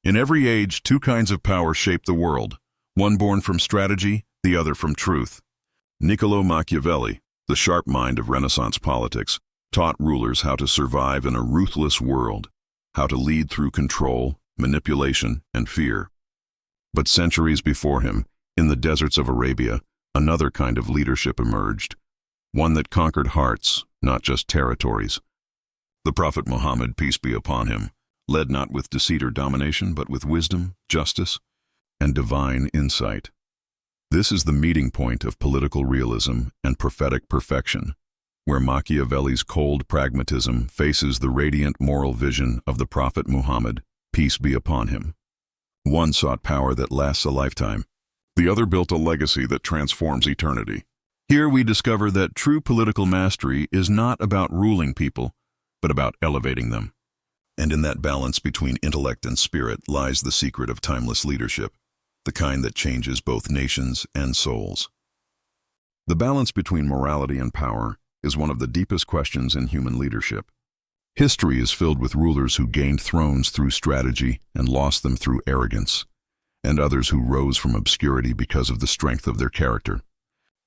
In every age, two kinds of power shape the world, one born from strategy, the other from truth. Niccolo Machiavelli, the sharp mind of Renaissance politics, taught rulers how to survive in a ruthless world, how to lead through control, manipulation, and fear. But centuries before him, in the deserts of Arabia, another kind of leadership emerged, one that conquered hearts, not just territories. The Prophet Muhammad, peace be upon him, led not with deceit or domination, but with wisdom, justice, and divine insight. This is the meeting point of political realism and prophetic perfection, where Machiavelli's cold pragmatism faces the radiant moral vision of the Prophet Muhammad, peace be upon him. One sought power that lasts a lifetime. The other built a legacy that transforms eternity. Here we discover that true political mastery is not about ruling people, but about elevating them. And in that balance between intellect and spirit lies the secret of timeless leadership, the kind that changes both nations and souls. The balance between morality and power is one of the deepest questions in human leadership. History is filled with rulers who gained thrones through strategy and lost them through arrogance, and others who rose from obscurity because of the strength of their character.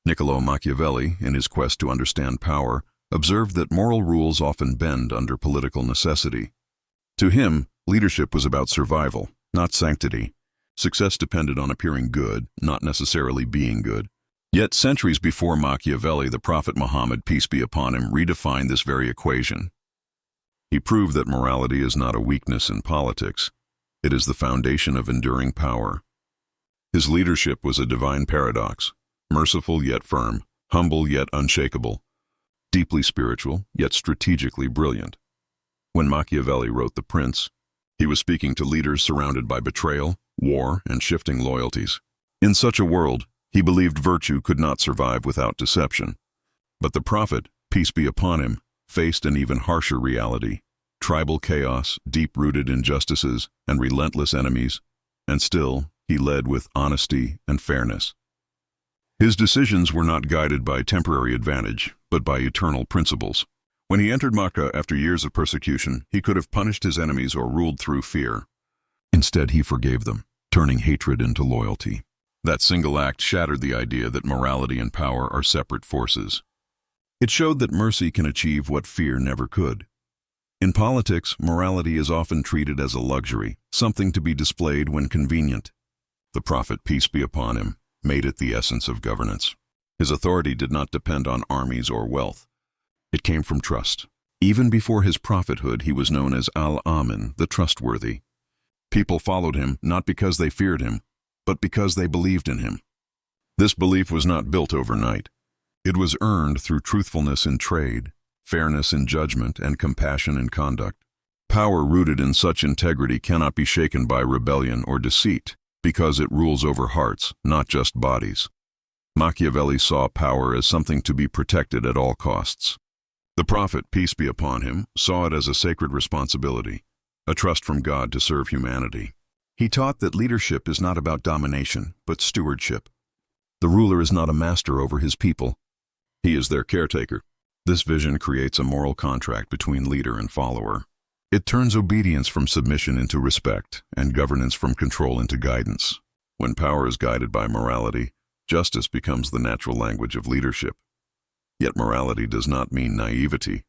Niccolo Machiavelli, in his quest to understand power, observed that moral rules often bend under political necessity. To him, leadership was about survival, not sanctity. Success depended on appearing good, not necessarily being good. Yet centuries before Machiavelli, the Prophet Muhammad, peace be upon him, redefined this very equation. He proved that morality is not a weakness in politics. It is the foundation of enduring power. His leadership was a divine paradox, merciful yet firm, humble yet unshakable, deeply spiritual yet strategically brilliant. When Machiavelli wrote The Prince, he was speaking to leaders surrounded by betrayal, war, and shifting loyalties. In such a world, he believed virtue could not survive without deception. But the prophet, peace be upon him, faced an even harsher reality: tribal chaos, deep-rooted injustices, and relentless enemies, and still, he led with honesty and fairness. His decisions were not guided by temporary advantage, but by eternal principles. When he entered Makkah after years of persecution, he could have punished his enemies or ruled through fear. Instead, he forgave them, turning hatred into loyalty. That single act shattered the idea that morality and power are separate forces. It showed that mercy can achieve what fear never could. In politics, morality is often treated as a luxury, something to be displayed when convenient. The Prophet, peace be upon him, made it the essence of governance. His authority did not depend on armies or wealth. It came from trust. Even before his prophethood, he was known as Al-Amin, the trustworthy. People followed him not because they feared him, but because they believed in him. This belief was not built overnight. It was earned through truthfulness in trade, fairness in judgment, and compassion in conduct. Power rooted in such integrity cannot be shaken by rebellion or deceit, because it rules over hearts, not just bodies. Machiavelli saw power as something to be protected at all costs. The Prophet, peace be upon him, saw it as a sacred responsibility, a trust from God to serve humanity. He taught that leadership is not about domination, but stewardship. The ruler is not a master over his people. He is their caretaker. This vision creates a moral contract between leader and follower. It turns obedience from submission into respect, and governance from control into guidance. When power is guided by morality, justice becomes the natural language of leadership. Yet morality does not mean naivety.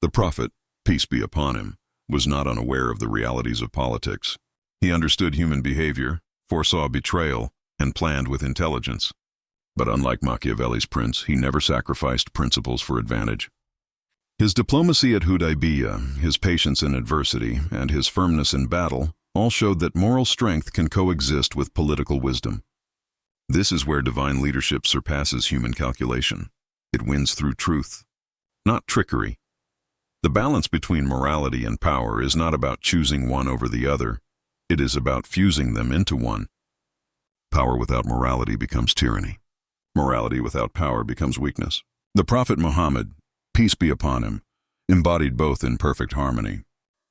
The Prophet, peace be upon him, was not unaware of the realities of politics. He understood human behavior, foresaw betrayal, and planned with intelligence. But unlike Machiavelli's prince, he never sacrificed principles for advantage. His diplomacy at Hudaybiyah, his patience in adversity, and his firmness in battle all showed that moral strength can coexist with political wisdom. This is where divine leadership surpasses human calculation. It wins through truth, not trickery. The balance between morality and power is not about choosing one over the other. It is about fusing them into one. Power without morality becomes tyranny. Morality without power becomes weakness. The Prophet Muhammad, peace be upon him, embodied both in perfect harmony.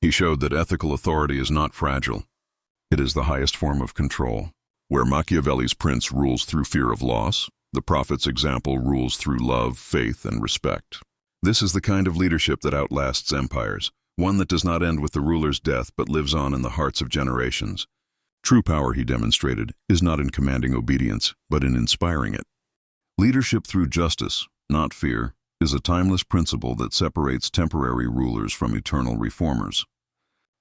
He showed that ethical authority is not fragile. It is the highest form of control. Where Machiavelli's prince rules through fear of loss, the Prophet's example rules through love, faith, and respect. This is the kind of leadership that outlasts empires, one that does not end with the ruler's death but lives on in the hearts of generations. True power, he demonstrated, is not in commanding obedience, but in inspiring it. Leadership through justice, not fear, is a timeless principle that separates temporary rulers from eternal reformers.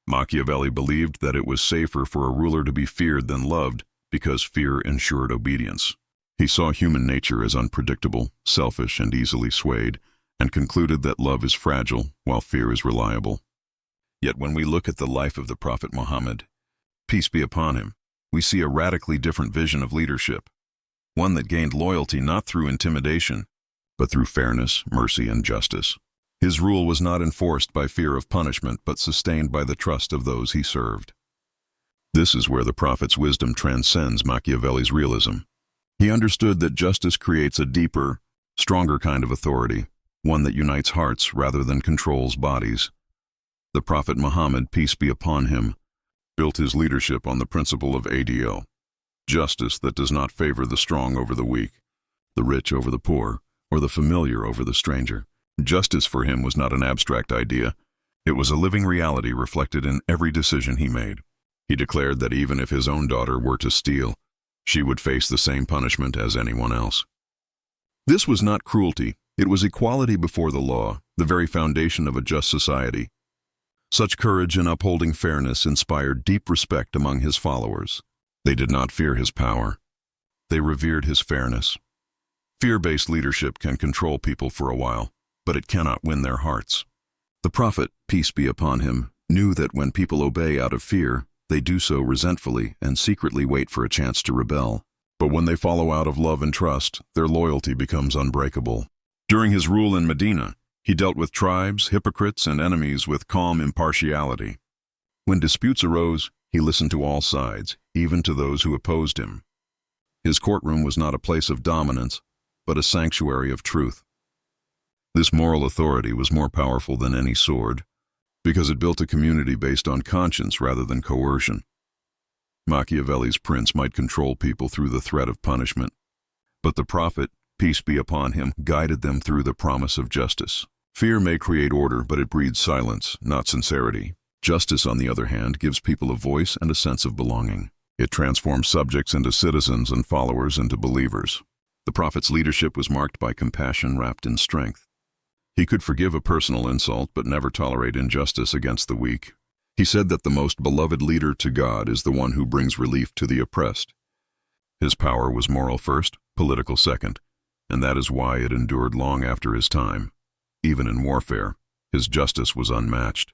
Machiavelli believed that it was safer for a ruler to be feared than loved because fear ensured obedience. He saw human nature as unpredictable, selfish, and easily swayed, and concluded that love is fragile while fear is reliable. Yet when we look at the life of the Prophet Muhammad, peace be upon him, we see a radically different vision of leadership, one that gained loyalty not through intimidation, but through fairness, mercy, and justice. His rule was not enforced by fear of punishment, but sustained by the trust of those he served. This is where the Prophet's wisdom transcends Machiavelli's realism. He understood that justice creates a deeper, stronger kind of authority, one that unites hearts rather than controls bodies. The Prophet Muhammad, peace be upon him, built his leadership on the principle of ADL, justice that does not favor the strong over the weak, the rich over the poor, or the familiar over the stranger. Justice for him was not an abstract idea. It was a living reality reflected in every decision he made. He declared that even if his own daughter were to steal, she would face the same punishment as anyone else. This was not cruelty. It was equality before the law, the very foundation of a just society. Such courage in upholding fairness inspired deep respect among his followers. They did not fear his power. They revered his fairness. Fear-based leadership can control people for a while, but it cannot win their hearts. The Prophet, peace be upon him, knew that when people obey out of fear, they do so resentfully and secretly wait for a chance to rebel. But when they follow out of love and trust, their loyalty becomes unbreakable. During his rule in Medina, he dealt with tribes, hypocrites, and enemies with calm impartiality. When disputes arose, he listened to all sides, even to those who opposed him. His courtroom was not a place of dominance, but a sanctuary of truth. This moral authority was more powerful than any sword, because it built a community based on conscience rather than coercion. Machiavelli's prince might control people through the threat of punishment, but the Prophet, peace be upon him, guided them through the promise of justice. Fear may create order, but it breeds silence, not sincerity. Justice, on the other hand, gives people a voice and a sense of belonging. It transforms subjects into citizens and followers into believers. The Prophet's leadership was marked by compassion wrapped in strength. He could forgive a personal insult, but never tolerate injustice against the weak. He said that the most beloved leader to God is the one who brings relief to the oppressed. His power was moral first, political second, and that is why it endured long after his time. Even in warfare, his justice was unmatched.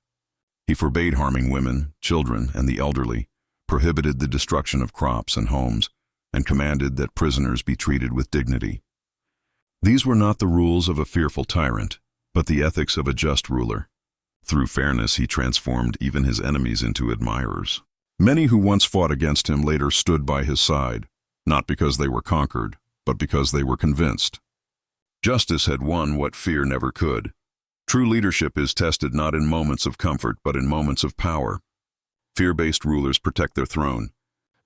He forbade harming women, children, and the elderly, prohibited the destruction of crops and homes, and commanded that prisoners be treated with dignity. These were not the rules of a fearful tyrant, but the ethics of a just ruler. Through fairness, he transformed even his enemies into admirers. Many who once fought against him later stood by his side, not because they were conquered, but because they were convinced. Justice had won what fear never could. True leadership is tested not in moments of comfort, but in moments of power. Fear-based rulers protect their throne.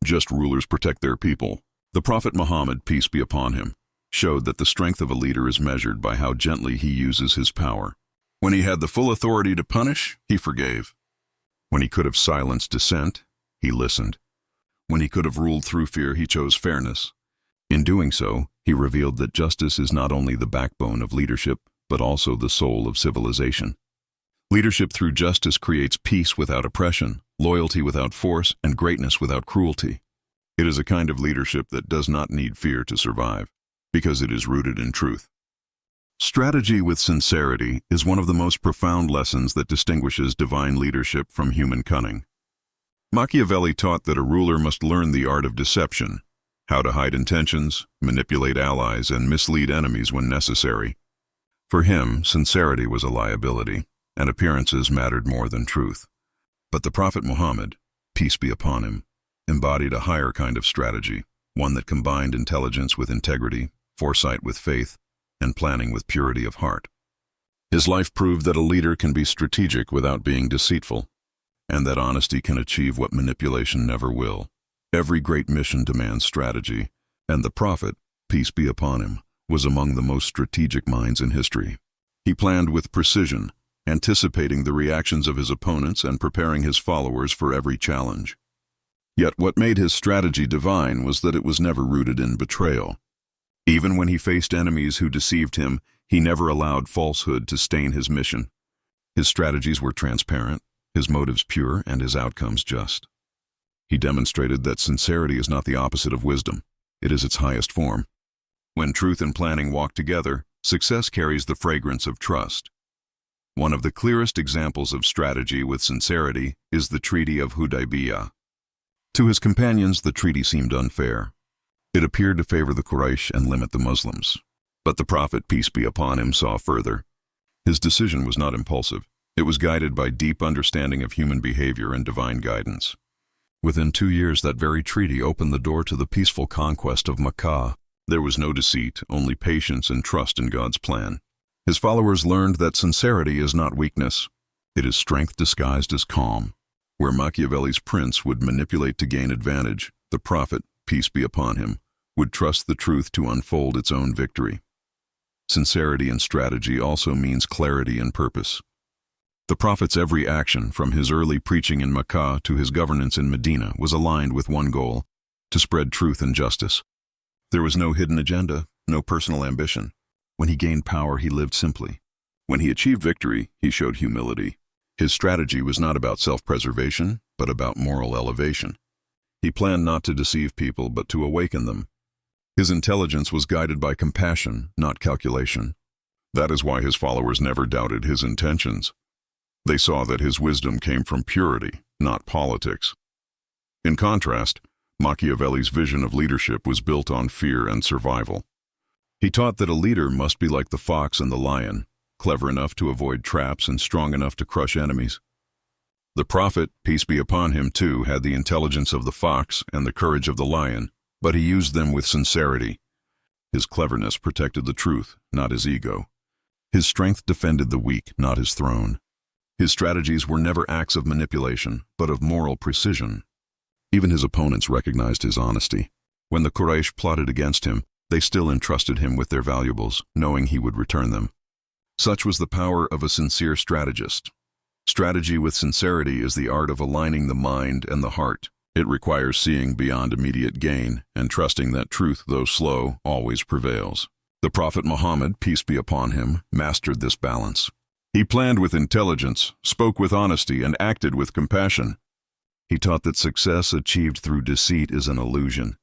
Just rulers protect their people. The Prophet Muhammad, peace be upon him, showed that the strength of a leader is measured by how gently he uses his power. When he had the full authority to punish, he forgave. When he could have silenced dissent, he listened. When he could have ruled through fear, he chose fairness. In doing so, he revealed that justice is not only the backbone of leadership, but also the soul of civilization. Leadership through justice creates peace without oppression, loyalty without force, and greatness without cruelty. It is a kind of leadership that does not need fear to survive, because it is rooted in truth. Strategy with sincerity is one of the most profound lessons that distinguishes divine leadership from human cunning. Machiavelli taught that a ruler must learn the art of deception, how to hide intentions, manipulate allies, and mislead enemies when necessary. For him, sincerity was a liability, and appearances mattered more than truth. But the Prophet Muhammad, peace be upon him, embodied a higher kind of strategy, one that combined intelligence with integrity, foresight with faith, and planning with purity of heart. His life proved that a leader can be strategic without being deceitful, and that honesty can achieve what manipulation never will. Every great mission demands strategy, and the Prophet, peace be upon him, was among the most strategic minds in history. He planned with precision, anticipating the reactions of his opponents and preparing his followers for every challenge. Yet what made his strategy divine was that it was never rooted in betrayal. Even when he faced enemies who deceived him, he never allowed falsehood to stain his mission. His strategies were transparent, his motives pure, and his outcomes just. He demonstrated that sincerity is not the opposite of wisdom. It is its highest form. When truth and planning walk together, success carries the fragrance of trust. One of the clearest examples of strategy with sincerity is the Treaty of Hudaybiyah. To his companions, the treaty seemed unfair. It appeared to favor the Quraysh and limit the Muslims. But the Prophet, peace be upon him, saw further. His decision was not impulsive. It was guided by deep understanding of human behavior and divine guidance. Within 2 years, that very treaty opened the door to the peaceful conquest of Makkah. There was no deceit, only patience and trust in God's plan. His followers learned that sincerity is not weakness. It is strength disguised as calm. Where Machiavelli's prince would manipulate to gain advantage, the Prophet, peace be upon him, would trust the truth to unfold its own victory. Sincerity in strategy also means clarity and purpose. The Prophet's every action, from his early preaching in Makkah to his governance in Medina, was aligned with one goal: to spread truth and justice. There was no hidden agenda, no personal ambition. When he gained power, he lived simply. When he achieved victory, he showed humility. His strategy was not about self-preservation, but about moral elevation. He planned not to deceive people, but to awaken them. His intelligence was guided by compassion, not calculation. That is why his followers never doubted his intentions. They saw that his wisdom came from purity, not politics. In contrast, Machiavelli's vision of leadership was built on fear and survival. He taught that a leader must be like the fox and the lion, clever enough to avoid traps and strong enough to crush enemies. The Prophet, peace be upon him too, had the intelligence of the fox and the courage of the lion, but he used them with sincerity. His cleverness protected the truth, not his ego. His strength defended the weak, not his throne. His strategies were never acts of manipulation, but of moral precision. Even his opponents recognized his honesty. When the Quraysh plotted against him, they still entrusted him with their valuables, knowing he would return them. Such was the power of a sincere strategist. Strategy with sincerity is the art of aligning the mind and the heart. It requires seeing beyond immediate gain and trusting that truth, though slow, always prevails. The Prophet Muhammad, peace be upon him, mastered this balance. He planned with intelligence, spoke with honesty, and acted with compassion. He taught that success achieved through deceit is an illusion.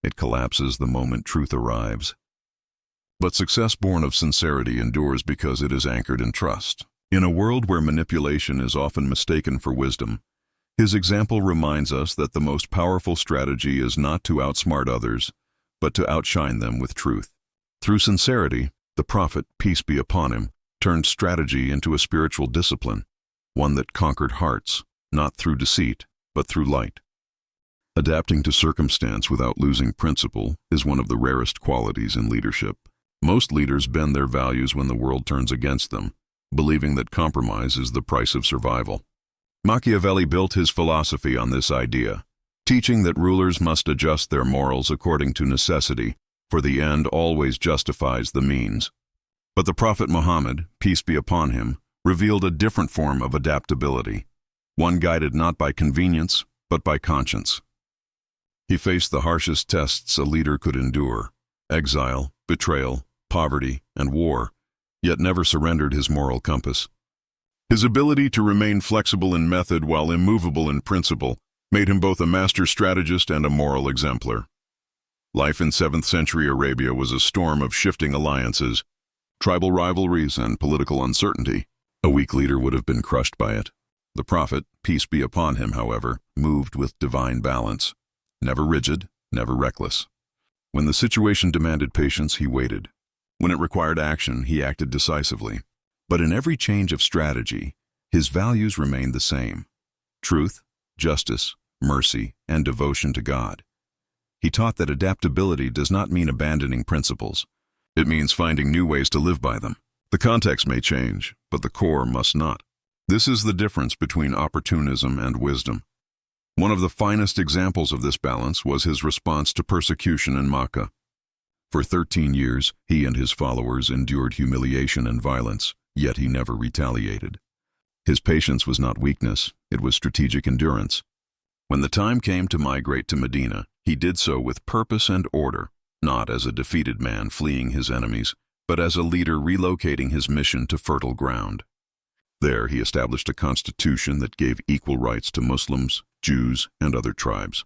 It collapses the moment truth arrives. But success born of sincerity endures because it is anchored in trust. In a world where manipulation is often mistaken for wisdom, his example reminds us that the most powerful strategy is not to outsmart others, but to outshine them with truth. Through sincerity, the Prophet, peace be upon him, turned strategy into a spiritual discipline, one that conquered hearts, not through deceit, but through light. Adapting to circumstance without losing principle is one of the rarest qualities in leadership. Most leaders bend their values when the world turns against them, believing that compromise is the price of survival. Machiavelli built his philosophy on this idea, teaching that rulers must adjust their morals according to necessity, for the end always justifies the means. But the Prophet Muhammad, peace be upon him, revealed a different form of adaptability, one guided not by convenience, but by conscience. He faced the harshest tests a leader could endure: exile, betrayal, poverty, and war, yet never surrendered his moral compass. His ability to remain flexible in method while immovable in principle made him both a master strategist and a moral exemplar. Life in 7th century Arabia was a storm of shifting alliances, tribal rivalries, and political uncertainty. A weak leader would have been crushed by it. The Prophet, peace be upon him, however, moved with divine balance. Never rigid, never reckless. When the situation demanded patience, he waited. When it required action, he acted decisively. But in every change of strategy, his values remained the same: truth, justice, mercy, and devotion to God. He taught that adaptability does not mean abandoning principles. It means finding new ways to live by them. The context may change, but the core must not. This is the difference between opportunism and wisdom. One of the finest examples of this balance was his response to persecution in Makkah. For 13 years, he and his followers endured humiliation and violence, yet he never retaliated. His patience was not weakness, it was strategic endurance. When the time came to migrate to Medina, he did so with purpose and order, not as a defeated man fleeing his enemies, but as a leader relocating his mission to fertile ground. There he established a constitution that gave equal rights to Muslims, Jews, and other tribes.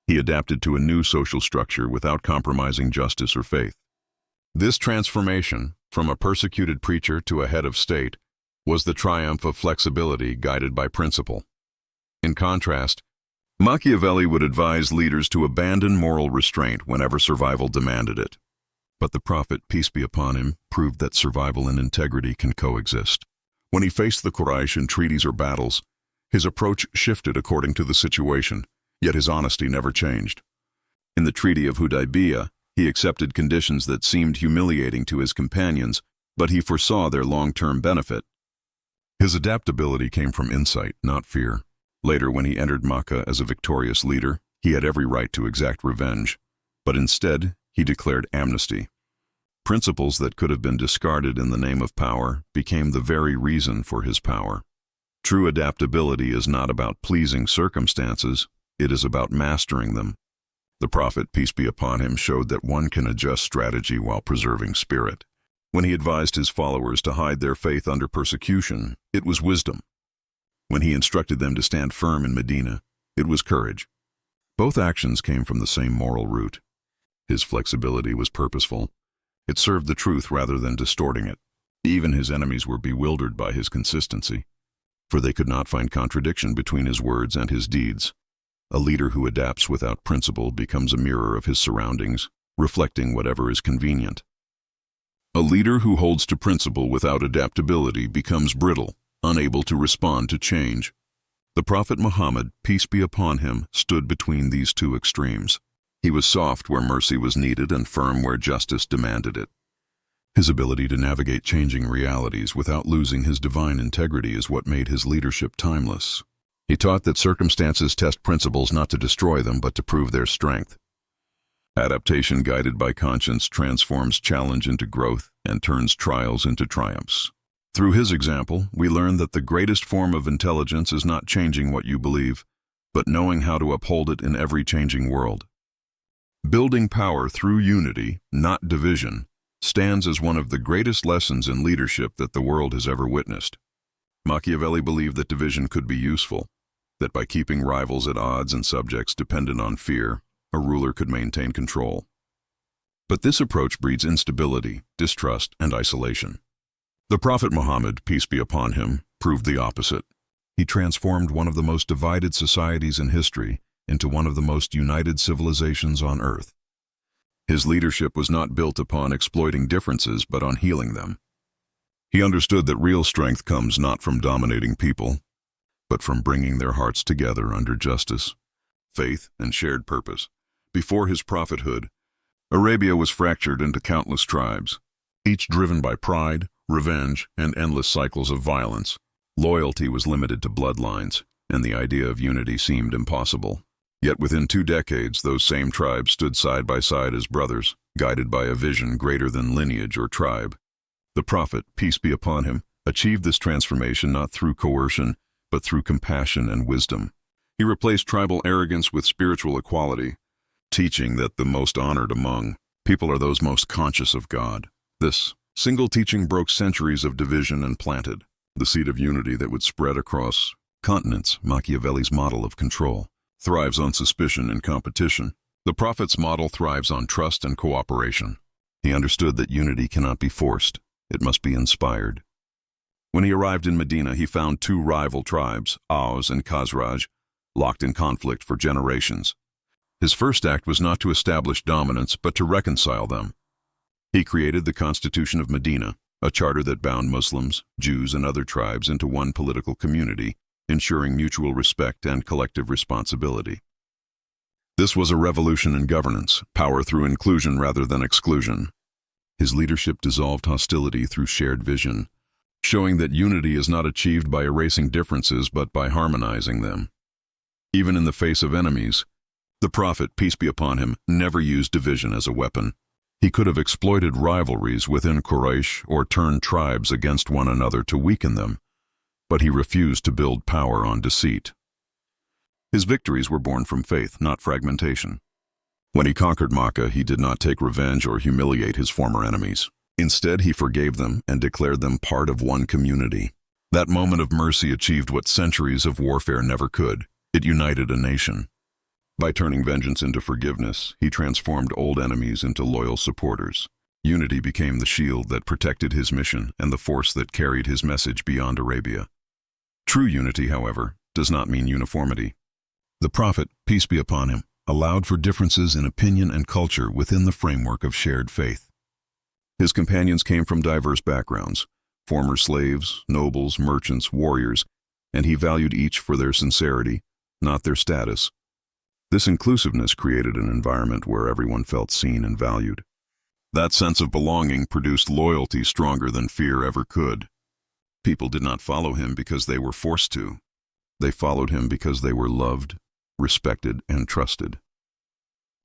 He adapted to a new social structure without compromising justice or faith. This transformation, from a persecuted preacher to a head of state, was the triumph of flexibility guided by principle. In contrast, Machiavelli would advise leaders to abandon moral restraint whenever survival demanded it. But the prophet, peace be upon him, proved that survival and integrity can coexist. When he faced the Quraysh in treaties or battles, his approach shifted according to the situation, yet his honesty never changed. In the Treaty of Hudaybiyah, he accepted conditions that seemed humiliating to his companions, but he foresaw their long-term benefit. His adaptability came from insight, not fear. Later, when he entered Makkah as a victorious leader, he had every right to exact revenge, but instead, he declared amnesty. Principles that could have been discarded in the name of power became the very reason for his power. True adaptability is not about pleasing circumstances, it is about mastering them. The prophet, peace be upon him, showed that one can adjust strategy while preserving spirit. When he advised his followers to hide their faith under persecution, it was wisdom. When he instructed them to stand firm in Medina, it was courage. Both actions came from the same moral root. His flexibility was purposeful. It served the truth rather than distorting it. Even his enemies were bewildered by his consistency, for they could not find contradiction between his words and his deeds. A leader who adapts without principle becomes a mirror of his surroundings, reflecting whatever is convenient. A leader who holds to principle without adaptability becomes brittle, unable to respond to change. The Prophet Muhammad, peace be upon him, stood between these two extremes. He was soft where mercy was needed and firm where justice demanded it. His ability to navigate changing realities without losing his divine integrity is what made his leadership timeless. He taught that circumstances test principles not to destroy them but to prove their strength. Adaptation guided by conscience transforms challenge into growth and turns trials into triumphs. Through his example, we learn that the greatest form of intelligence is not changing what you believe, but knowing how to uphold it in every changing world. Building power through unity, not division, stands as one of the greatest lessons in leadership that the world has ever witnessed. Machiavelli believed that division could be useful, that by keeping rivals at odds and subjects dependent on fear, a ruler could maintain control. But this approach breeds instability, distrust, and isolation. The Prophet Muhammad, peace be upon him, proved the opposite. He transformed one of the most divided societies in history into one of the most united civilizations on earth. His leadership was not built upon exploiting differences but on healing them. He understood that real strength comes not from dominating people, but from bringing their hearts together under justice, faith, and shared purpose. Before his prophethood, Arabia was fractured into countless tribes, each driven by pride, revenge, and endless cycles of violence. Loyalty was limited to bloodlines, and the idea of unity seemed impossible. Yet within 2 decades, those same tribes stood side by side as brothers, guided by a vision greater than lineage or tribe. The prophet, peace be upon him, achieved this transformation not through coercion, but through compassion and wisdom. He replaced tribal arrogance with spiritual equality, teaching that the most honored among people are those most conscious of God. This single teaching broke centuries of division and planted the seed of unity that would spread across continents. Machiavelli's model of control thrives on suspicion and competition. The prophet's model thrives on trust and cooperation. He understood that unity cannot be forced, it must be inspired. When he arrived in Medina, he found 2 rival tribes, Aus and Khazraj, locked in conflict for generations. His first act was not to establish dominance, but to reconcile them. He created the Constitution of Medina, a charter that bound Muslims, Jews, and other tribes into one political community, ensuring mutual respect and collective responsibility. This was a revolution in governance, power through inclusion rather than exclusion. His leadership dissolved hostility through shared vision, showing that unity is not achieved by erasing differences but by harmonizing them. Even in the face of enemies, the prophet, peace be upon him, never used division as a weapon. He could have exploited rivalries within Quraysh or turned tribes against one another to weaken them, but he refused to build power on deceit. His victories were born from faith, not fragmentation. When he conquered Makkah, he did not take revenge or humiliate his former enemies. Instead, he forgave them and declared them part of one community. That moment of mercy achieved what centuries of warfare never could. It united a nation. By turning vengeance into forgiveness, he transformed old enemies into loyal supporters. Unity became the shield that protected his mission and the force that carried his message beyond Arabia. True unity, however, does not mean uniformity. The Prophet, peace be upon him, allowed for differences in opinion and culture within the framework of shared faith. His companions came from diverse backgrounds, former slaves, nobles, merchants, warriors, and he valued each for their sincerity, not their status. This inclusiveness created an environment where everyone felt seen and valued. That sense of belonging produced loyalty stronger than fear ever could. People did not follow him because they were forced to. They followed him because they were loved, respected, and trusted.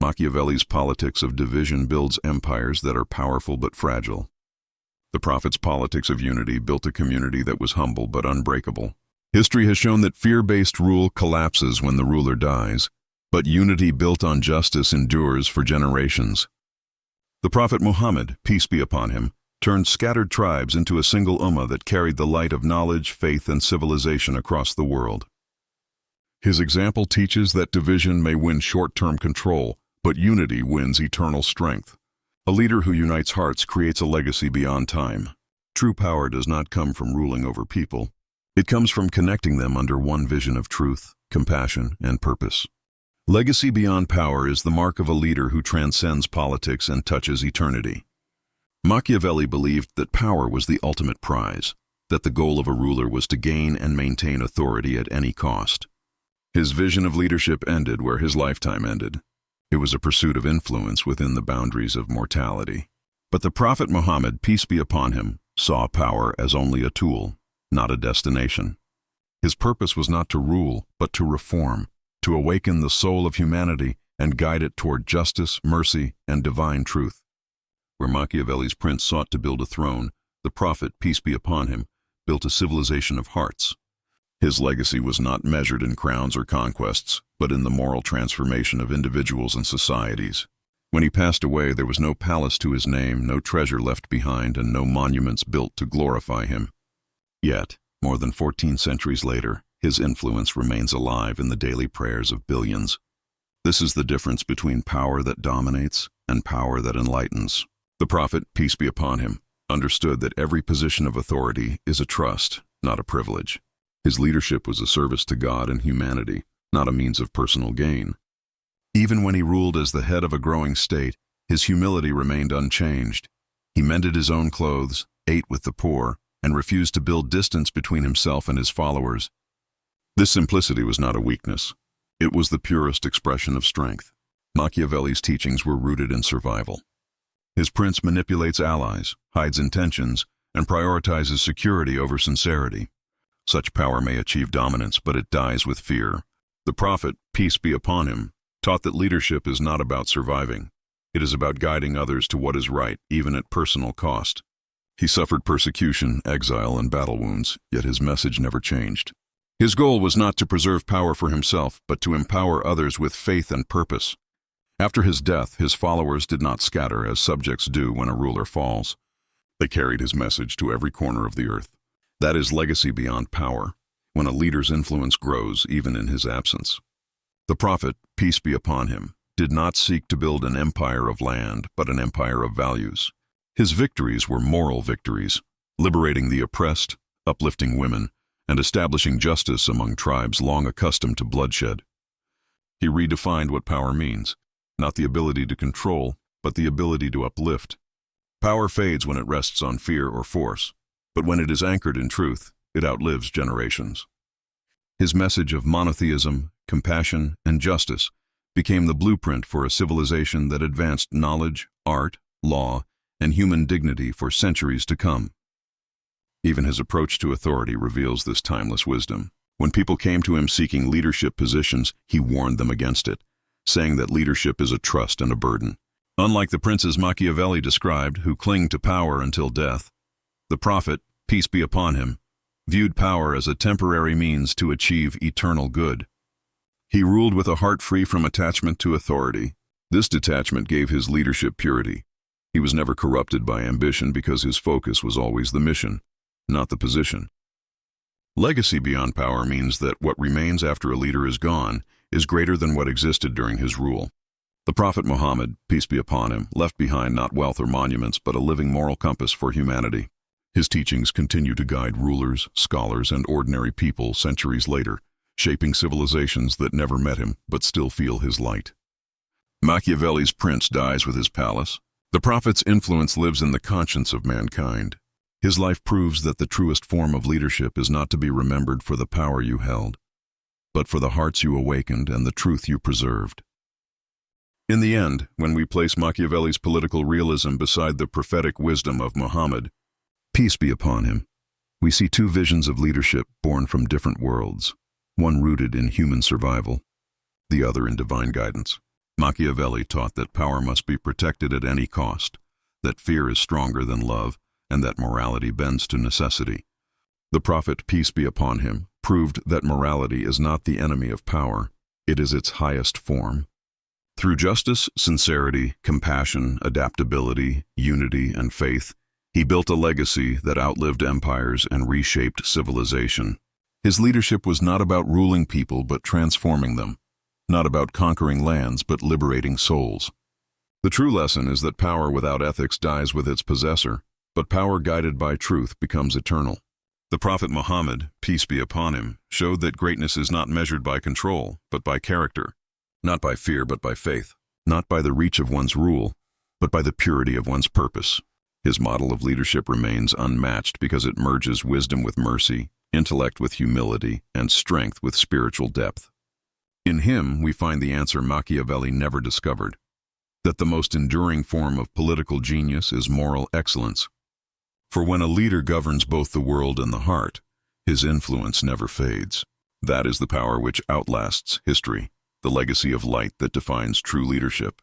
Machiavelli's politics of division builds empires that are powerful but fragile. The Prophet's politics of unity built a community that was humble but unbreakable. History has shown that fear-based rule collapses when the ruler dies, but unity built on justice endures for generations. The Prophet Muhammad, peace be upon him, turned scattered tribes into a single ummah that carried the light of knowledge, faith, and civilization across the world. His example teaches that division may win short-term control, but unity wins eternal strength. A leader who unites hearts creates a legacy beyond time. True power does not come from ruling over people. It comes from connecting them under one vision of truth, compassion, and purpose. Legacy beyond power is the mark of a leader who transcends politics and touches eternity. Machiavelli believed that power was the ultimate prize, that the goal of a ruler was to gain and maintain authority at any cost. His vision of leadership ended where his lifetime ended. It was a pursuit of influence within the boundaries of mortality. But the Prophet Muhammad, peace be upon him, saw power as only a tool, not a destination. His purpose was not to rule, but to reform, to awaken the soul of humanity and guide it toward justice, mercy, and divine truth. Where Machiavelli's prince sought to build a throne, the Prophet, peace be upon him, built a civilization of hearts. His legacy was not measured in crowns or conquests, but in the moral transformation of individuals and societies. When he passed away, there was no palace to his name, no treasure left behind, and no monuments built to glorify him. Yet, more than 14 centuries later, his influence remains alive in the daily prayers of billions. This is the difference between power that dominates and power that enlightens. The Prophet, peace be upon him, understood that every position of authority is a trust, not a privilege. His leadership was a service to God and humanity, not a means of personal gain. Even when he ruled as the head of a growing state, his humility remained unchanged. He mended his own clothes, ate with the poor, and refused to build distance between himself and his followers. This simplicity was not a weakness. It was the purest expression of strength. Machiavelli's teachings were rooted in survival. His prince manipulates allies, hides intentions, and prioritizes security over sincerity. Such power may achieve dominance, but it dies with fear. The Prophet, peace be upon him, taught that leadership is not about surviving. It is about guiding others to what is right, even at personal cost. He suffered persecution, exile, and battle wounds, yet his message never changed. His goal was not to preserve power for himself, but to empower others with faith and purpose. After his death, his followers did not scatter as subjects do when a ruler falls. They carried his message to every corner of the earth. That is legacy beyond power, when a leader's influence grows even in his absence. The Prophet, peace be upon him, did not seek to build an empire of land, but an empire of values. His victories were moral victories, liberating the oppressed, uplifting women, and establishing justice among tribes long accustomed to bloodshed. He redefined what power means, not the ability to control, but the ability to uplift. Power fades when it rests on fear or force, but when it is anchored in truth, it outlives generations. His message of monotheism, compassion, and justice became the blueprint for a civilization that advanced knowledge, art, law, and human dignity for centuries to come. Even his approach to authority reveals this timeless wisdom. When people came to him seeking leadership positions, he warned them against it, saying that leadership is a trust and a burden. Unlike the princes Machiavelli described, who cling to power until death, the Prophet, peace be upon him, viewed power as a temporary means to achieve eternal good. He ruled with a heart free from attachment to authority. This detachment gave his leadership purity. He was never corrupted by ambition because his focus was always the mission, not the position. Legacy beyond power means that what remains after a leader is gone is greater than what existed during his rule. The Prophet Muhammad, peace be upon him, left behind not wealth or monuments but a living moral compass for humanity. His teachings continue to guide rulers, scholars, and ordinary people centuries later, shaping civilizations that never met him but still feel his light. Machiavelli's prince dies with his palace. The prophet's influence lives in the conscience of mankind. His life proves that the truest form of leadership is not to be remembered for the power you held, but for the hearts you awakened and the truth you preserved. In the end, when we place Machiavelli's political realism beside the prophetic wisdom of Muhammad, peace be upon him, we see two visions of leadership born from different worlds, one rooted in human survival, the other in divine guidance. Machiavelli taught that power must be protected at any cost, that fear is stronger than love, and that morality bends to necessity. The prophet, peace be upon him, proved that morality is not the enemy of power, it is its highest form. Through justice, sincerity, compassion, adaptability, unity, and faith, he built a legacy that outlived empires and reshaped civilization. His leadership was not about ruling people but transforming them, not about conquering lands but liberating souls. The true lesson is that power without ethics dies with its possessor, but power guided by truth becomes eternal. The Prophet Muhammad, peace be upon him, showed that greatness is not measured by control, but by character, not by fear but by faith, not by the reach of one's rule, but by the purity of one's purpose. His model of leadership remains unmatched because it merges wisdom with mercy, intellect with humility, and strength with spiritual depth. In him, we find the answer Machiavelli never discovered, that the most enduring form of political genius is moral excellence. For when a leader governs both the world and the heart, his influence never fades. That is the power which outlasts history, the legacy of light that defines true leadership.